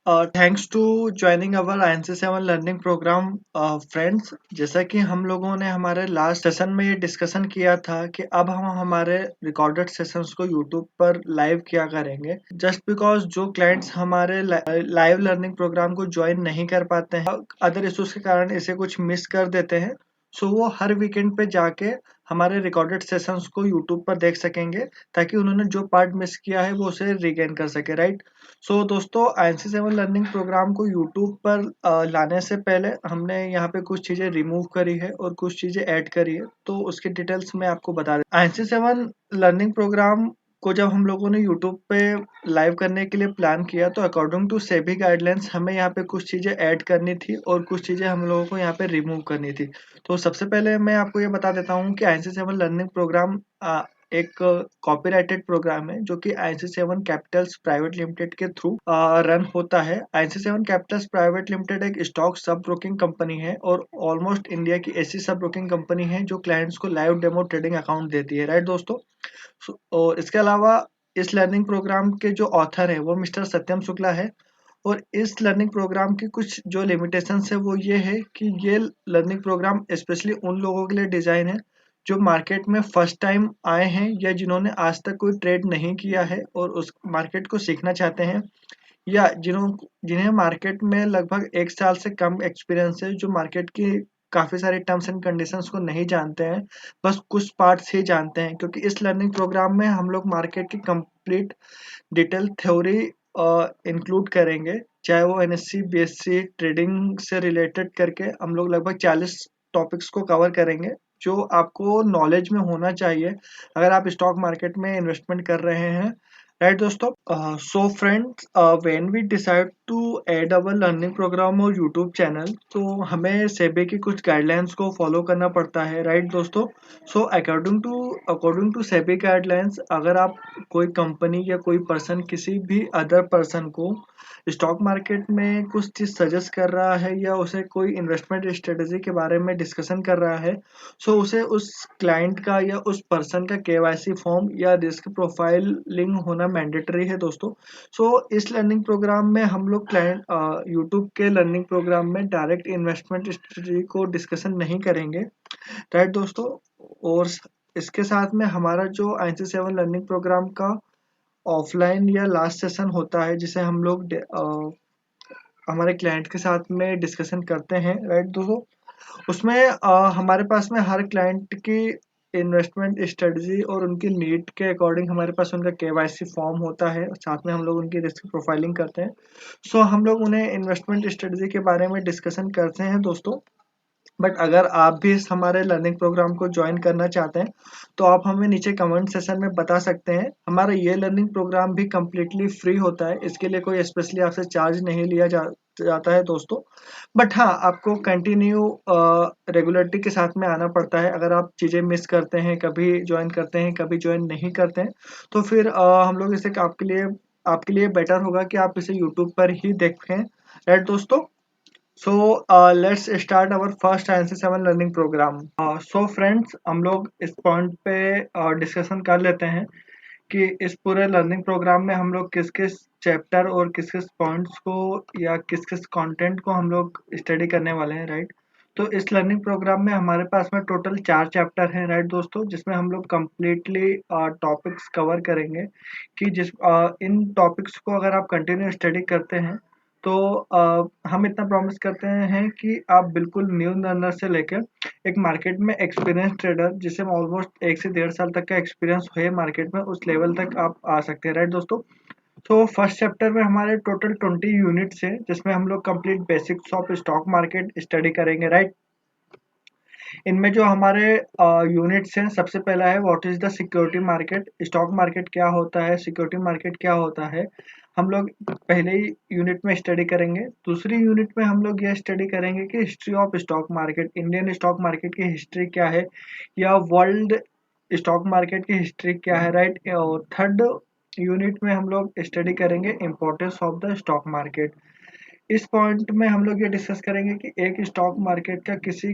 Thanks to joining our INC7 learning program friends. जैसा कि हम लोगों ने हमारे लास्ट सेशन में ये डिस्कशन किया था कि अब हम हमारे रिकॉर्डेड सेशंस को यूट्यूब पर लाइव किया करेंगे। जस्ट बिकॉज जो क्लाइंट्स हमारे लाइव लर्निंग प्रोग्राम को ज्वाइन नहीं कर पाते हैं, अदर इश्यूज के कारण इसे कुछ मिस कर देते हैं, सो वो हर वीकेंड पे जाके हमारे रिकॉर्डेड सेशंस को यूट्यूब पर देख सकेंगे, ताकि उन्होंने जो पार्ट मिस किया है वो उसे रिगेन कर सके, राइट। सो दोस्तों, INC7 लर्निंग प्रोग्राम को यूट्यूब पर लाने से पहले हमने यहाँ पे कुछ चीज़ें रिमूव करी है और कुछ चीज़ें ऐड करी है, तो उसके डिटेल्स मैं आपको बता दें। INC7 लर्निंग प्रोग्राम को जब हम लोगों ने यूट्यूब पे लाइव करने के लिए प्लान किया, तो अकॉर्डिंग टू सेबी गाइडलाइंस हमें यहाँ पे कुछ चीज़ें ऐड करनी थी और कुछ चीज़ें हम लोगों को यहाँ पे रिमूव करनी थी। तो सबसे पहले मैं आपको ये बता देता हूँ कि INC7 लर्निंग प्रोग्राम एक कॉपीराइटेड प्रोग्राम है, जो कि INC7 कैपिटल्स प्राइवेट लिमिटेड के थ्रू रन होता है। INC7 कैपिटल्स प्राइवेट लिमिटेड एक स्टॉक सब ब्रोकिंग कंपनी है और ऑलमोस्ट इंडिया की ऐसी सब ब्रोकिंग कंपनी है जो क्लाइंट्स को लाइव डेमो ट्रेडिंग अकाउंट देती है, राइट दोस्तों। और इसके अलावा इस लर्निंग प्रोग्राम के जो ऑथर है वो मिस्टर सत्यम शुक्ला है। और इस लर्निंग प्रोग्राम की कुछ जो लिमिटेशंस है वो ये है कि ये लर्निंग प्रोग्राम स्पेशली उन लोगों के लिए डिजाइन है जो मार्केट में फर्स्ट टाइम आए हैं या जिन्होंने आज तक कोई ट्रेड नहीं किया है और उस मार्केट को सीखना चाहते हैं, या जिन्हें मार्केट में लगभग 1 साल से कम एक्सपीरियंस है, जो मार्केट की काफी सारी टर्म्स एंड कंडीशंस को नहीं जानते हैं, बस कुछ पार्ट्स ही जानते हैं। क्योंकि इस लर्निंग प्रोग्राम में हम लोग मार्केट की कंप्लीट डिटेल थ्योरी इंक्लूड करेंगे, चाहे वो NSE BSE ट्रेडिंग से रिलेटेड करके हम लोग लगभग 40 टॉपिक्स को कवर करेंगे, जो आपको नॉलेज में होना चाहिए अगर आप स्टॉक मार्केट में इन्वेस्टमेंट कर रहे हैं, राइट दोस्तों। So friends, when we decide to add our learning program और यूट्यूब चैनल, तो हमें सेबी की कुछ गाइडलाइंस को फॉलो करना पड़ता है, राइट दोस्तों। So according to SEBI guidelines, अगर आप कोई कंपनी या कोई पर्सन किसी भी अदर पर्सन को स्टॉक मार्केट में कुछ चीज सजेस्ट कर रहा है या उसे कोई इन्वेस्टमेंट स्ट्रेटेजी के बारे में डिस्कशन कर रहा है, सो उसे उस क्लाइंट का या उस पर्सन का KYC फॉर्म या रिस्क प्रोफाइलिंग होना मैंडेटरी है दोस्तों। सो इस लर्निंग प्रोग्राम में हम लोग क्लाइंट यूट्यूब के लर्निंग प्रोग्राम में डायरेक्ट इन्वेस्टमेंट स्ट्रेटेजी को डिस्कशन नहीं करेंगे, राइट दोस्तों। और इसके साथ में हमारा जो INC7 लर्निंग प्रोग्राम का ऑफलाइन या लास्ट सेशन होता है, जिसे हम लोग हमारे क्लाइंट के साथ में डिस्कशन करते हैं, राइट दोस्तों। उसमें हमारे पास में हर क्लाइंट की इन्वेस्टमेंट स्ट्रेटजी और उनकी नीड के अकॉर्डिंग हमारे पास उनका KYC फॉर्म होता है, साथ में हम लोग उनकी रिस्क प्रोफाइलिंग करते हैं। सो हम लोग उन्हें इन्वेस्टमेंट स्ट्रेटजी के बारे में डिस्कशन करते हैं दोस्तों। बट अगर आप भी इस हमारे लर्निंग प्रोग्राम को ज्वाइन करना चाहते हैं, तो आप हमें नीचे कमेंट सेशन में बता सकते हैं। हमारा ये लर्निंग प्रोग्राम भी कम्प्लीटली फ्री होता है, इसके लिए कोई स्पेशली आपसे चार्ज नहीं लिया जाता है दोस्तों। बट हाँ, आपको कंटिन्यू रेगुलरिटी के साथ में आना पड़ता है। अगर आप चीज़ें मिस करते हैं, कभी ज्वाइन करते हैं, कभी ज्वाइन नहीं करते हैं, तो फिर हम लोग इसे आपके लिए बेटर होगा कि आप इसे यूट्यूब पर ही देखें, राइट दोस्तों। So let's start our first INC7 learning program. So friends, हम लोग इस पॉइंट पे डिस्कशन कर लेते हैं कि इस पूरे लर्निंग प्रोग्राम में हम लोग किस किस चैप्टर और किस किस पॉइंट्स को या किस किस कंटेंट को हम लोग स्टडी करने वाले हैं, राइट। तो इस लर्निंग प्रोग्राम में हमारे पास में टोटल 4 चैप्टर हैं, राइट दोस्तों, जिसमें हम लोग कम्प्लीटली टॉपिक्स कवर करेंगे। कि इन टॉपिक्स को अगर आप कंटिन्यू स्टडी करते हैं, तो हम इतना प्रॉमिस करते हैं कि आप बिल्कुल न्यू लर्नर से लेकर एक मार्केट में एक्सपीरियंस ट्रेडर, जिसे ऑलमोस्ट 1 से 1.5 साल तक का एक्सपीरियंस है मार्केट में, उस लेवल तक आप आ सकते हैं, राइट दोस्तों। तो फर्स्ट चैप्टर में हमारे टोटल 20 यूनिट्स हैं, जिसमें हम लोग complete basics of stock market study करेंगे, राइट। इनमें जो हमारे यूनिट्स हैं, सबसे पहला है what is the security market. Stock market क्या होता है, सिक्योरिटी मार्केट क्या होता है, हम लोग पहले ही यूनिट में स्टडी करेंगे। दूसरी यूनिट में हम लोग यह स्टडी करेंगे कि history of stock market, Indian stock market की हिस्ट्री क्या है, या वर्ल्ड स्टॉक मार्केट की हिस्ट्री क्या है, राइट। और थर्ड यूनिट में हम लोग स्टडी करेंगे importance of the stock market. इस पॉइंट में हम लोग ये डिस्कस करेंगे कि एक स्टॉक मार्केट का किसी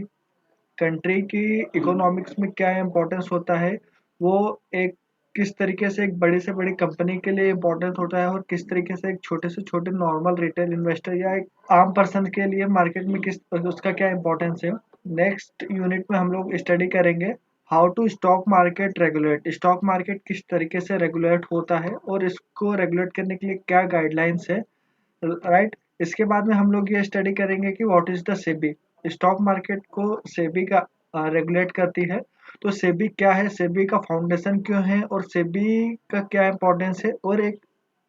कंट्री की इकोनॉमिक्स में क्या इम्पोर्टेंस होता है, वो एक किस तरीके से एक बड़ी से बड़ी कंपनी के लिए इम्पोर्टेंट होता है और किस तरीके से एक छोटे से छोटे नॉर्मल रिटेल इन्वेस्टर या एक आम पर्सन के लिए मार्केट में किस उसका क्या इम्पोर्टेंस है। नेक्स्ट यूनिट में हम लोग स्टडी करेंगे how to stock market regulate, stock market किस तरीके से रेगुलेट होता है और इसको रेगुलेट करने के लिए क्या गाइडलाइंस है, राइट। इसके बाद में हम लोग ये स्टडी करेंगे कि what is the SEBI, stock market को सेबी का रेगुलेट करती है। तो सेबी क्या है, सेबी का फाउंडेशन क्यों है और सेबी का क्या इंपॉर्टेंस है, और एक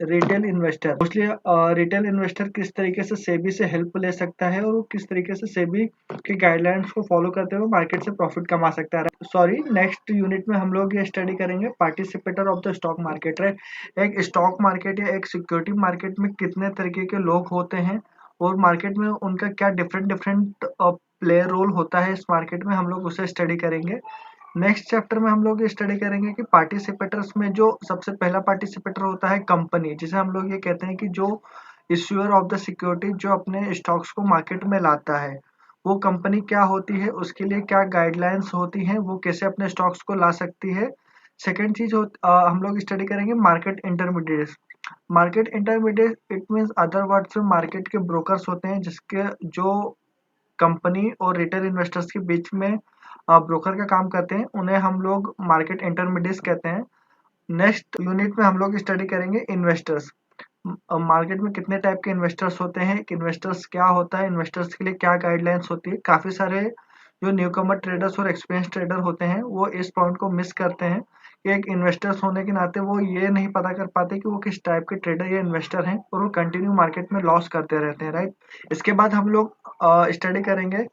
retail investor mostly retail investor किस तरीके से सेबी से हेल्प ले सकता है और वो किस तरीके से सेबी के गाइडलाइंस को फॉलो करते हुए मार्केट से प्रॉफिट कमा सकता है। सॉरी, नेक्स्ट यूनिट में हम लोग ये स्टडी करेंगे participator of the stock market, right. एक स्टॉक मार्केट या एक सिक्योरिटी मार्केट में कितने तरीके के लोग होते हैं और मार्केट में उनका क्या डिफरेंट डिफरेंट प्लेयर रोल होता है इस मार्केट में, हम लोग उसे स्टडी करेंगे। नेक्स्ट चैप्टर में हम लोग ये स्टडी करेंगे कि पार्टिसिपेटर्स में जो सबसे पहला पार्टिसिपेटर होता है कंपनी, जिसे हम लोग ये कहते हैं कि जो इश्यूअर ऑफ द सिक्योरिटी, जो अपने स्टॉक्स को मार्केट में लाता है, वो कंपनी क्या होती है, उसके लिए क्या गाइडलाइंस होती हैं, वो कैसे अपने स्टॉक्स को ला सकती है। सेकेंड चीज हम लोग स्टडी करेंगे market intermediate. Market intermediate it means other words में मार्केट के ब्रोकर्स होते हैं, जिसके जो कंपनी और रिटेल इन्वेस्टर्स के बीच में ब्रोकर का काम करते हैं, उन्हें हम लोग मार्केट इंटरमीडिएट्स कहते हैं। नेक्स्ट यूनिट में हम लोग स्टडी करेंगे इन्वेस्टर्स। मार्केट में कितने टाइप के इन्वेस्टर्स होते हैं, इन्वेस्टर्स क्या होता है, इन्वेस्टर्स के लिए क्या गाइडलाइंस होती है। काफी सारे जो न्यूकमर ट्रेडर्स और एक्सपीरियंस ट्रेडर होते हैं वो इस पॉइंट को मिस करते हैं कि एक इन्वेस्टर्स होने के नाते वो ये नहीं पता कर पाते कि वो किस टाइप के ट्रेडर या इन्वेस्टर हैं और वो कंटिन्यू मार्केट में लॉस करते रहते हैं, राइट। इसके बाद हम लोग स्टडी करेंगे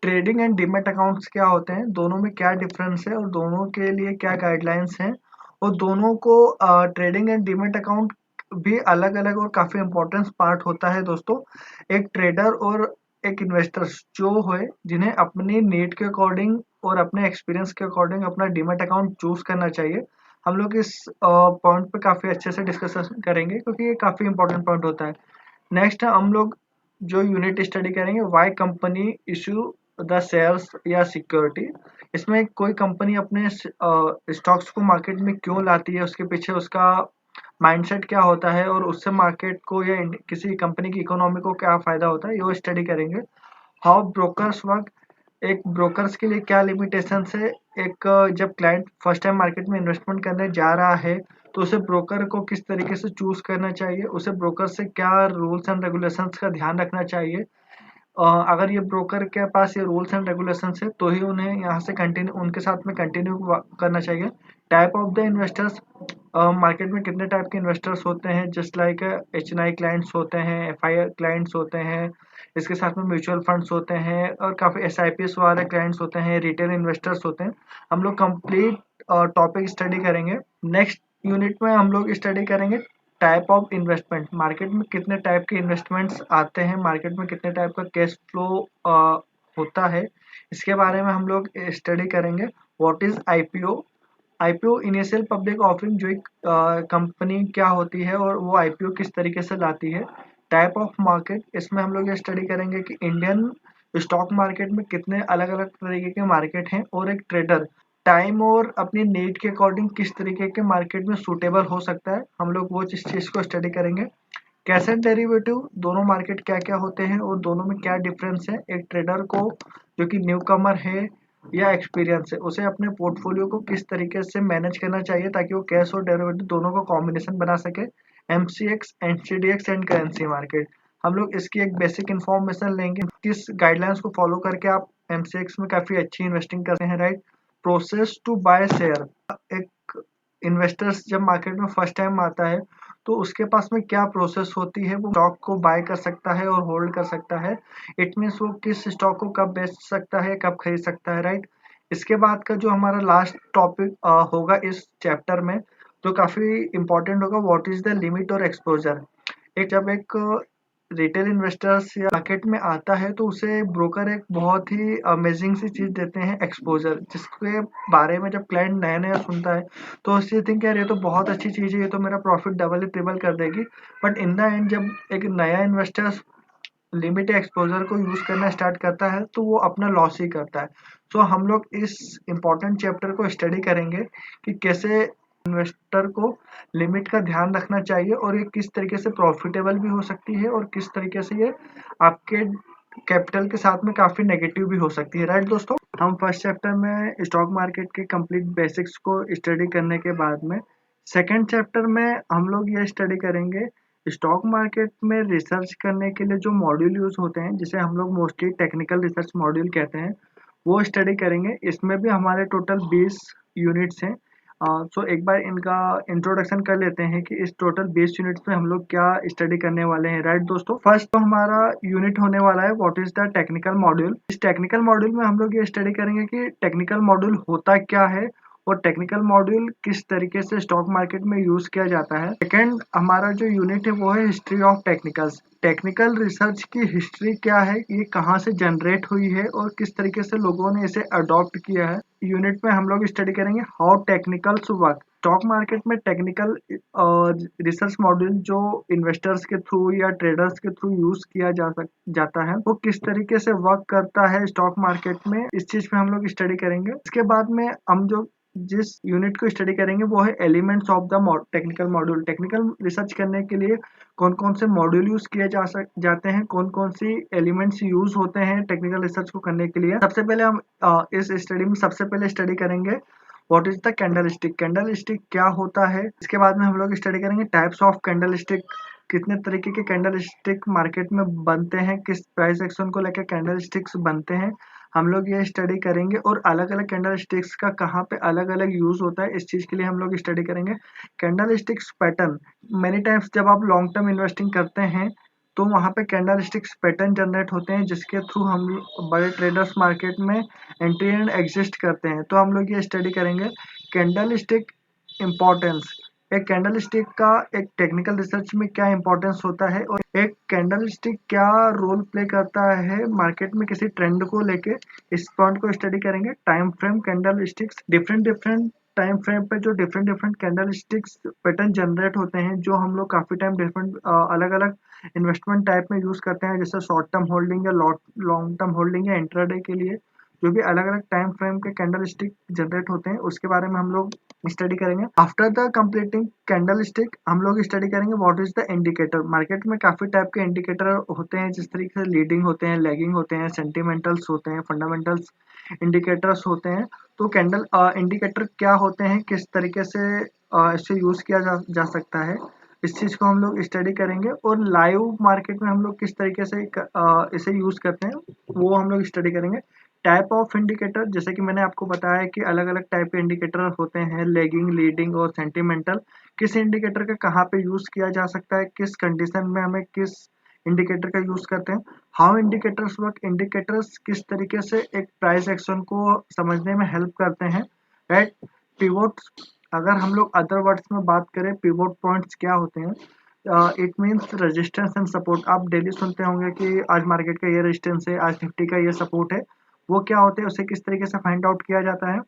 ट्रेडिंग एंड डीमैट अकाउंट्स क्या होते हैं, दोनों में क्या डिफरेंस है और दोनों के लिए क्या गाइडलाइंस हैं, और दोनों को ट्रेडिंग एंड डीमैट अकाउंट भी अलग अलग और काफी इंपॉर्टेंट पार्ट होता है दोस्तों। एक ट्रेडर और एक इन्वेस्टर्स जो है, जिन्हें अपनी नीड के अकॉर्डिंग और अपने एक्सपीरियंस के अकॉर्डिंग अपना डीमैट अकाउंट चूज करना चाहिए। हम लोग इस पॉइंट पे काफी अच्छे से डिस्कशन करेंगे क्योंकि ये काफी इंपॉर्टेंट पॉइंट होता है। नेक्स्ट हम लोग जो यूनिट स्टडी करेंगे why company issue the shares या सिक्योरिटी। इसमें कोई कंपनी अपने स्टॉक्स को मार्केट में क्यों लाती है, उसके पीछे उसका माइंडसेट क्या होता है और उससे मार्केट को या किसी कंपनी की इकोनॉमी को क्या फायदा होता है, ये स्टडी करेंगे। हाउ ब्रोकर्स वर्क, एक ब्रोकर्स के लिए क्या लिमिटेशंस है। एक जब क्लाइंट फर्स्ट टाइम मार्केट में इन्वेस्टमेंट करने जा रहा है तो उसे ब्रोकर को किस तरीके से चूज करना चाहिए, उसे ब्रोकर से क्या रूल्स एंड रेगुलेशंस का ध्यान रखना चाहिए। अगर ये ब्रोकर के पास ये रूल्स एंड रेगुलेशंस है तो ही उन्हें यहाँ से कंटिन्यू उनके साथ में कंटिन्यू करना चाहिए। Type of the investors, market में कितने टाइप के इन्वेस्टर्स होते हैं, जस्ट लाइक HNI क्लाइंट्स होते हैं, FI क्लाइंट्स होते हैं, इसके साथ में म्यूचुअल फंड्स होते हैं और काफ़ी SIPs वाले क्लाइंट्स होते हैं, रिटेल इन्वेस्टर्स होते हैं। हम लोग कंप्लीट टॉपिक स्टडी करेंगे। नेक्स्ट यूनिट में हम लोग स्टडी करेंगे टाइप ऑफ इन्वेस्टमेंट, मार्केट में कितने टाइप के इन्वेस्टमेंट्स आते हैं, मार्केट में कितने टाइप का कैश फ्लो होता है, इसके बारे में हम लोग स्टडी करेंगे। What is IPO, IPO initial public offering, जो एक कंपनी क्या होती है और वो आईपीओ किस तरीके से लाती है। टाइप ऑफ मार्केट, इसमें हम लोग ये स्टडी करेंगे कि इंडियन स्टॉक मार्केट में कितने अलग अलग तरीके के मार्केट हैं और एक ट्रेडर टाइम और अपनी नीड के अकॉर्डिंग किस तरीके के मार्केट में सूटेबल हो सकता है, हम लोग वो चीज को स्टडी करेंगे। कैश एंड डेरिवेटिव, दोनों मार्केट क्या क्या होते हैं और दोनों में क्या डिफरेंस है। एक ट्रेडर को जो कि न्यू कमर है या एक्सपीरियंस है, उसे अपने पोर्टफोलियो को किस तरीके से मैनेज करना चाहिए ताकि वो कैश और डेरिवेटिव दोनों का कॉम्बिनेशन बना सके। MCX, NCDX and currency market, हम लोग इसकी एक बेसिक इन्फॉर्मेशन लेंगे, किस गाइडलाइंस को फॉलो करके आप MCX में काफी अच्छी इन्वेस्टिंग करते हैं, right. Process to buy share, एक इन्वेस्टर्स जब मार्केट में फर्स्ट टाइम आता है तो उसके पास में क्या प्रोसेस होती है, वो स्टॉक को बाय कर सकता है और होल्ड कर सकता है। इट मीन्स वो किस स्टॉक को कब बेच सकता है, कब खरीद सकता है, राइट। इसके बाद का जो हमारा लास्ट टॉपिक होगा इस चैप्टर में, जो काफी इंपॉर्टेंट होगा, व्हाट इज द लिमिट और एक्सपोजर। एक जब एक रिटेल इन्वेस्टर्स या मार्केट में आता है तो उसे ब्रोकर एक बहुत ही अमेजिंग सी चीज देते हैं, एक्सपोजर, जिसके बारे में जब क्लाइंट नया नया सुनता है तो उससे थिंक यार ये तो बहुत अच्छी चीज है, ये तो मेरा प्रॉफिट डबल ट्रिपल कर देगी। बट इन द एंड जब एक नया इन्वेस्टर लिमिट एक्सपोजर को यूज करना स्टार्ट करता है तो वो अपना लॉस ही करता है। सो हम लोग इस इम्पोर्टेंट चैप्टर को स्टडी करेंगे कि कैसे इन्वेस्टर को लिमिट का ध्यान रखना चाहिए और ये किस तरीके से प्रॉफिटेबल भी हो सकती है और किस तरीके से ये आपके कैपिटल के साथ में काफी नेगेटिव भी हो सकती है। राइट दोस्तों, हम फर्स्ट चैप्टर में स्टॉक मार्केट के कंप्लीट बेसिक्स को स्टडी करने के बाद में सेकेंड चैप्टर में हम लोग ये स्टडी करेंगे स्टॉक मार्केट में रिसर्च करने के लिए जो मॉड्यूल यूज होते हैं, जिसे हम लोग मोस्टली टेक्निकल रिसर्च मॉड्यूल कहते हैं, वो स्टडी करेंगे। इसमें भी हमारे टोटल 20 यूनिट्स हैं। सो एक बार इनका इंट्रोडक्शन कर लेते हैं कि इस टोटल 20 यूनिट्स में हम लोग क्या स्टडी करने वाले हैं। राइट दोस्तों, फर्स्ट तो हमारा यूनिट होने वाला है what is the technical module. इस टेक्निकल मॉड्यूल में हम लोग ये स्टडी करेंगे कि टेक्निकल मॉड्यूल होता क्या है और टेक्निकल मॉड्यूल किस तरीके से स्टॉक मार्केट में यूज किया जाता है। सेकेंड हमारा जो यूनिट है वो है history of technicals. Technical research की हिस्ट्री क्या है, ये कहाँ से जनरेट हुई है और किस तरीके से लोगों ने इसे अडॉप्ट किया है। यूनिट में हम लोग स्टडी करेंगे how technicals work. Stock market में टेक्निकल रिसर्च मॉड्यूल जो इन्वेस्टर्स के थ्रू या ट्रेडर्स के थ्रू यूज किया जाता है, वो किस तरीके से वर्क करता है स्टॉक मार्केट में, इस चीज पे हम लोग स्टडी करेंगे। इसके बाद में हम जो जिस यूनिट को स्टडी करेंगे वो है elements of the technical module. Technical research करने के लिए कौन कौन से मॉड्यूल यूज किए जाते हैं, कौन कौन सी एलिमेंट्स यूज होते हैं टेक्निकल रिसर्च को करने के लिए। सबसे पहले हम इस स्टडी में सबसे पहले स्टडी करेंगे what is the candle stick. Candle stick क्या होता है। इसके बाद में हम लोग स्टडी करेंगे टाइप्स ऑफ कैंडल स्टिक, कितने तरीके के कैंडल स्टिक मार्केट में बनते हैं, किस प्राइस एक्शन को लेकर कैंडल स्टिक्स बनते हैं, हम लोग ये स्टडी करेंगे। और अलग अलग कैंडल स्टिक्स का कहाँ पे अलग अलग यूज होता है, इस चीज के लिए हम लोग स्टडी करेंगे। Candle sticks pattern, many times जब आप लॉन्ग टर्म इन्वेस्टिंग करते हैं तो वहाँ पे कैंडल स्टिक्स पैटर्न जनरेट होते हैं, जिसके थ्रू हम बड़े ट्रेडर्स मार्केट में एंट्री एंड एग्जिस्ट करते हैं। तो हम लोग ये स्टडी करेंगे कैंडल स्टिक इम्पोर्टेंस। एक कैंडल स्टिक का एक टेक्निकल रिसर्च में क्या इंपॉर्टेंस होता है और एक कैंडल स्टिक क्या रोल प्ले करता है मार्केट में किसी ट्रेंड को लेके, इस पॉइंट को स्टडी करेंगे। Time frame candle sticks, different different time frame पे जो different different candle sticks pattern generate होते हैं, जो हम लोग काफी टाइम डिफरेंट अलग अलग इन्वेस्टमेंट टाइप में यूज करते हैं, जैसे शॉर्ट टर्म होल्डिंग या लॉन्ग टर्म होल्डिंग या इंट्राडे के लिए जो भी अलग अलग टाइम फ्रेम के कैंडल स्टिक जनरेट होते हैं, उसके बारे में हम लोग स्टडी करेंगे। After the completing candle stick हम लोग स्टडी करेंगे what is the indicator. Market में काफी टाइप के इंडिकेटर होते हैं, जिस तरीके से लीडिंग होते हैं, लैगिंग होते हैं, सेंटिमेंटल्स होते हैं, फंडामेंटल्स इंडिकेटर्स होते हैं। तो कैंडल इंडिकेटर क्या होते हैं, किस तरीके से इसे यूज किया जा सकता है, इस चीज को हम लोग स्टडी करेंगे। और लाइव मार्केट में हम लोग किस तरीके से इसे यूज करते हैं वो हम लोग स्टडी करेंगे। टाइप ऑफ इंडिकेटर, जैसे कि मैंने आपको बताया कि अलग अलग टाइप के इंडिकेटर होते हैं, लेगिंग, लीडिंग और सेंटिमेंटल। किस इंडिकेटर का कहाँ पे यूज किया जा सकता है, किस कंडीशन में हमें किस इंडिकेटर का यूज करते हैं। हाउ इंडिकेटर्स वर्क, इंडिकेटर्स किस तरीके से एक प्राइस एक्शन को समझने में हेल्प करते हैं। राइट, पिवोट्स, अगर हम लोग अदर वर्ड्स में बात करें पिवोट पॉइंट्स क्या होते हैं, it means resistance and support. आप डेली सुनते होंगे कि आज मार्केट का ये रेजिस्टेंस है, आज निफ्टी का ये सपोर्ट है। वो क्या होते हैं, उसे किस तरीके से फाइंड आउट किया जाता है।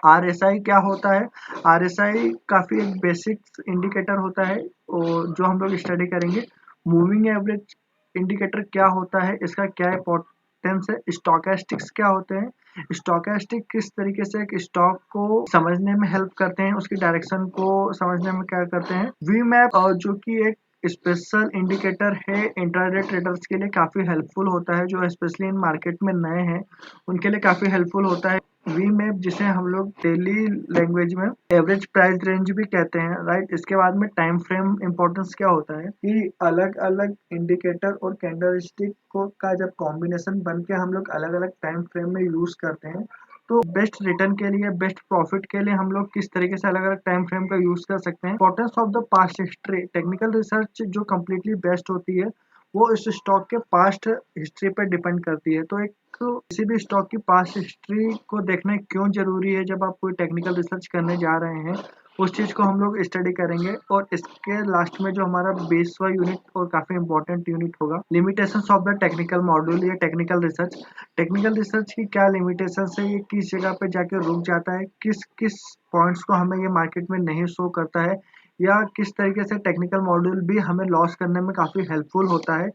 RSI क्या होता है, RSI काफी एक बेसिक इंडिकेटर होता है और जो हम लोग स्टडी करेंगे। मूविंग एवरेज इंडिकेटर क्या होता है, इसका क्या इंपॉर्टेंस है। स्टोकेस्टिक्स क्या होते हैं, स्टोकेस्टिक किस तरीके से एक स्टॉक को समझने में हेल्प करते हैं, उसकी डायरेक्शन को समझने में क्या करते हैं। वी मैप जो कि एक स्पेशल इंडिकेटर है इंट्राडे ट्रेडर्स के लिए, काफी हेल्पफुल होता है, जो स्पेशली इन मार्केट में नए हैं उनके लिए काफी हेल्पफुल होता है। वी मैप जिसे हम लोग डेली लैंग्वेज में एवरेज प्राइस रेंज भी कहते हैं। राइट, इसके बाद में टाइम फ्रेम इंपॉर्टेंस क्या होता है कि अलग अलग इंडिकेटर और कैंडल स्टिक को का जब कॉम्बिनेशन बन के हम लोग अलग अलग टाइम फ्रेम में यूज करते हैं, तो बेस्ट रिटर्न के लिए, बेस्ट प्रॉफिट के लिए हम लोग किस तरीके से अलग अलग टाइम फ्रेम का यूज कर सकते हैं। Importance of the past history, technical research जो कम्प्लीटली बेस्ट होती है वो इस स्टॉक के पास्ट हिस्ट्री पर डिपेंड करती है। तो एक किसी भी स्टॉक की पास्ट हिस्ट्री को देखना क्यों जरूरी है जब आप कोई टेक्निकल रिसर्च करने जा रहे हैं, उस चीज को हम लोग स्टडी करेंगे। और इसके लास्ट में जो हमारा 20वां यूनिट और काफी इंपॉर्टेंट यूनिट होगा, limitations of the technical module या टेक्निकल रिसर्च। टेक्निकल रिसर्च की क्या लिमिटेशंस है, ये किस जगह पे जाके रुक जाता है, किस किस पॉइंट्स को हमें ये मार्केट में नहीं शो करता है, या किस तरीके से टेक्निकल मॉड्यूल भी हमें लॉस करने में काफी हेल्पफुल होता है।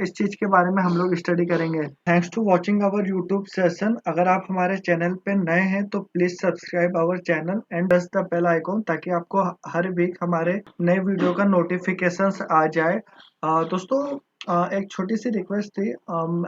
इस चीज के बारे में हम लोग स्टडी करेंगे। Thanks to watching our YouTube session. अगर आप हमारे चैनल पे नए हैं तो please subscribe our channel and press the bell icon, ताकि आपको हर वीक हमारे नए वीडियो का नोटिफिकेशंस आ जाए। दोस्तों, एक छोटी सी रिक्वेस्ट थी।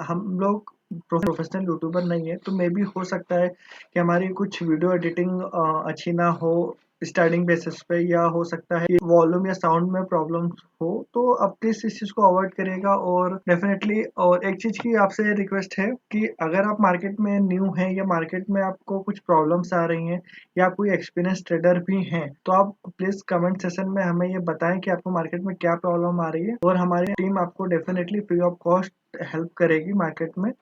हम लोग प्रोफेशनल यूट्यूबर नहीं है, तो मे भी हो सकता है कि हमारी कुछ वीडियो एडिटिंग अच्छी ना हो स्टार्टिंग बेसिस पे, या हो सकता है वॉल्यूम या साउंड में प्रॉब्लम हो। तो आप प्लीज इस चीज को अवॉइड करिएगा। और डेफिनेटली और एक चीज की आपसे रिक्वेस्ट है कि अगर आप मार्केट में न्यू हैं या मार्केट में आपको कुछ प्रॉब्लम्स आ रही हैं, या आप कोई एक्सपीरियंस ट्रेडर भी हैं, तो आप प्लीज कमेंट सेशन में हमें ये बताएं कि आपको मार्केट में क्या प्रॉब्लम आ रही है, और हमारी टीम आपको definitely free of cost help करेगी मार्केट में।